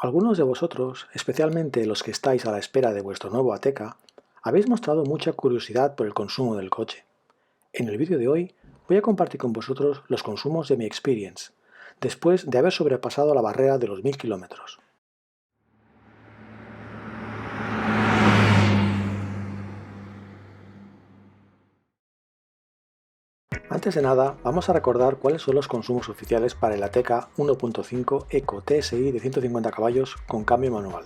Algunos de vosotros, especialmente los que estáis a la espera de vuestro nuevo Ateca, habéis mostrado mucha curiosidad por el consumo del coche. En el vídeo de hoy voy a compartir con vosotros los consumos de mi Experience, después de haber sobrepasado la barrera de los 1000 kilómetros. Antes de nada, vamos a recordar cuáles son los consumos oficiales para el Ateca 1.5 Eco TSI de 150 caballos con cambio manual.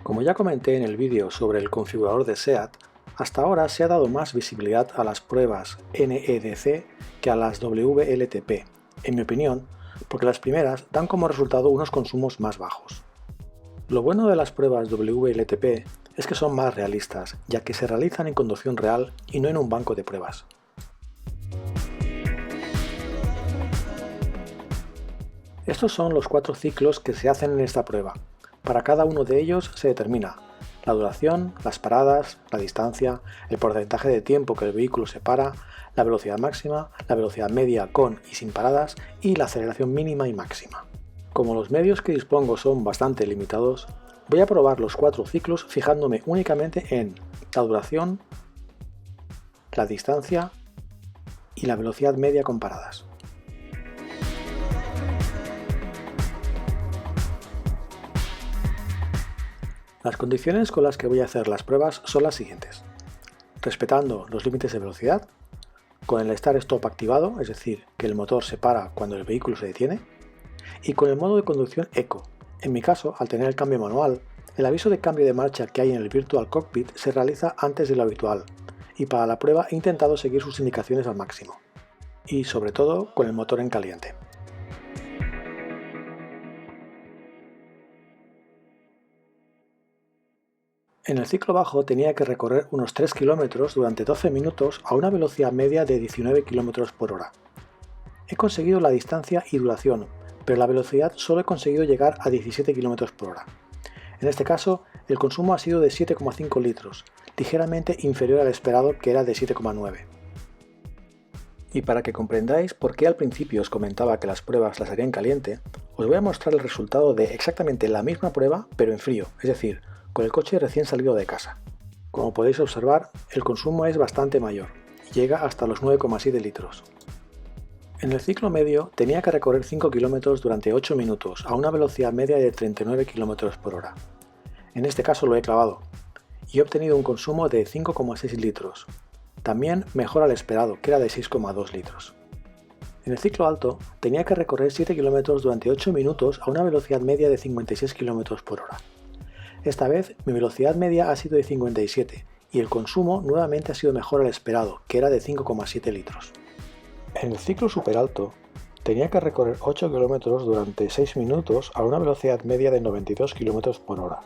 Como ya comenté en el vídeo sobre el configurador de SEAT, hasta ahora se ha dado más visibilidad a las pruebas NEDC que a las WLTP, en mi opinión, porque las primeras dan como resultado unos consumos más bajos. Lo bueno de las pruebas WLTP es que son más realistas, ya que se realizan en conducción real y no en un banco de pruebas. Estos son los 4 ciclos que se hacen en esta prueba. Para cada uno de ellos se determina la duración, las paradas, la distancia, el porcentaje de tiempo que el vehículo se para, la velocidad máxima, la velocidad media con y sin paradas y la aceleración mínima y máxima. Como los medios que dispongo son bastante limitados, voy a probar los 4 ciclos fijándome únicamente en la duración, la distancia y la velocidad media con paradas. Las condiciones con las que voy a hacer las pruebas son las siguientes. Respetando los límites de velocidad, con el Start-Stop activado, es decir, que el motor se para cuando el vehículo se detiene, y con el modo de conducción Eco. En mi caso, al tener el cambio manual, el aviso de cambio de marcha que hay en el Virtual Cockpit se realiza antes de lo habitual, y para la prueba he intentado seguir sus indicaciones al máximo, y sobre todo con el motor en caliente. En el ciclo bajo tenía que recorrer unos 3 kilómetros durante 12 minutos a una velocidad media de 19 km por hora. He conseguido la distancia y duración, pero la velocidad solo he conseguido llegar a 17 km por hora. En este caso, el consumo ha sido de 7,5 litros, ligeramente inferior al esperado que era de 7,9. Y para que comprendáis por qué al principio os comentaba que las pruebas las haría en caliente, os voy a mostrar el resultado de exactamente la misma prueba pero en frío, es decir, con el coche recién salido de casa. Como podéis observar, el consumo es bastante mayor, y llega hasta los 9,7 litros. En el ciclo medio tenía que recorrer 5 kilómetros durante 8 minutos a una velocidad media de 39 km por hora. En este caso lo he clavado, y he obtenido un consumo de 5,6 litros, también mejor al esperado, que era de 6,2 litros. En el ciclo alto tenía que recorrer 7 kilómetros durante 8 minutos a una velocidad media de 56 km por hora. Esta vez mi velocidad media ha sido de 57 y el consumo nuevamente ha sido mejor al esperado, que era de 5,7 litros. En el ciclo super alto tenía que recorrer 8 kilómetros durante 6 minutos a una velocidad media de 92 km por hora.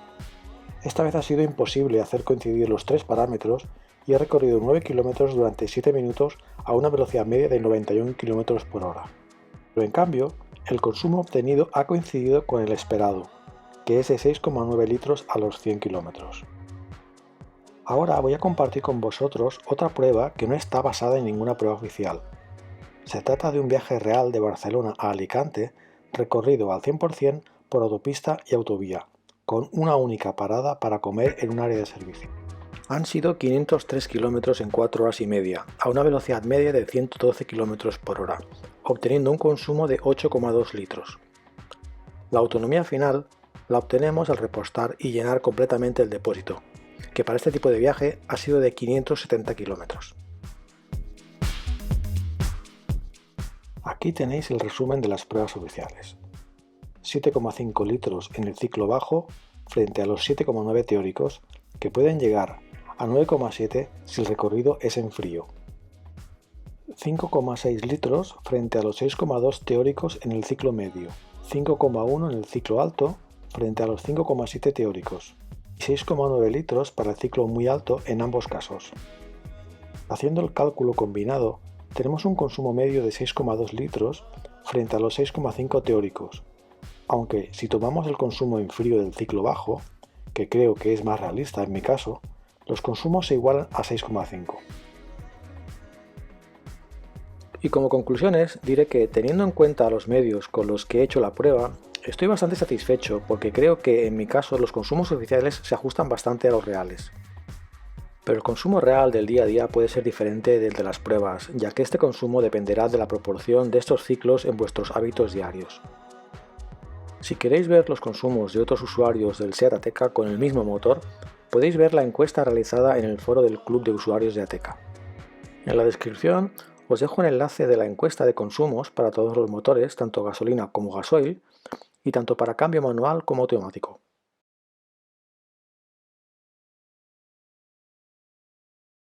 Esta vez ha sido imposible hacer coincidir los 3 parámetros y he recorrido 9 kilómetros durante 7 minutos a una velocidad media de 91 km por hora. Pero en cambio, el consumo obtenido ha coincidido con el esperado, que es de 6,9 litros a los 100 kilómetros. Ahora voy a compartir con vosotros otra prueba que no está basada en ninguna prueba oficial. Se trata de un viaje real de Barcelona a Alicante, recorrido al 100% por autopista y autovía, con una única parada para comer en un área de servicio. Han sido 503 kilómetros en 4 horas y media, a una velocidad media de 112 km por hora, obteniendo un consumo de 8,2 litros. La autonomía final la obtenemos al repostar y llenar completamente el depósito, que para este tipo de viaje ha sido de 570 kilómetros. Aquí tenéis el resumen de las pruebas oficiales. 7,5 litros en el ciclo bajo frente a los 7,9 teóricos, que pueden llegar a 9,7 si el recorrido es en frío. 5,6 litros frente a los 6,2 teóricos en el ciclo medio, 5,1 en el ciclo alto frente a los 5,7 teóricos y 6,9 litros para el ciclo muy alto en ambos casos. Haciendo el cálculo combinado, tenemos un consumo medio de 6,2 litros frente a los 6,5 teóricos, aunque si tomamos el consumo en frío del ciclo bajo, que creo que es más realista en mi caso, los consumos se igualan a 6,5. Y como conclusiones diré que teniendo en cuenta los medios con los que he hecho la prueba, Estoy bastante satisfecho porque creo que en mi caso los consumos oficiales se ajustan bastante a los reales. Pero el consumo real del día a día puede ser diferente del de las pruebas, ya que este consumo dependerá de la proporción de estos ciclos en vuestros hábitos diarios. Si queréis ver los consumos de otros usuarios del SEAT Ateca con el mismo motor, podéis ver la encuesta realizada en el foro del Club de Usuarios de Ateca. En la descripción os dejo un enlace de la encuesta de consumos para todos los motores, tanto gasolina como gasoil, y tanto para cambio manual como automático.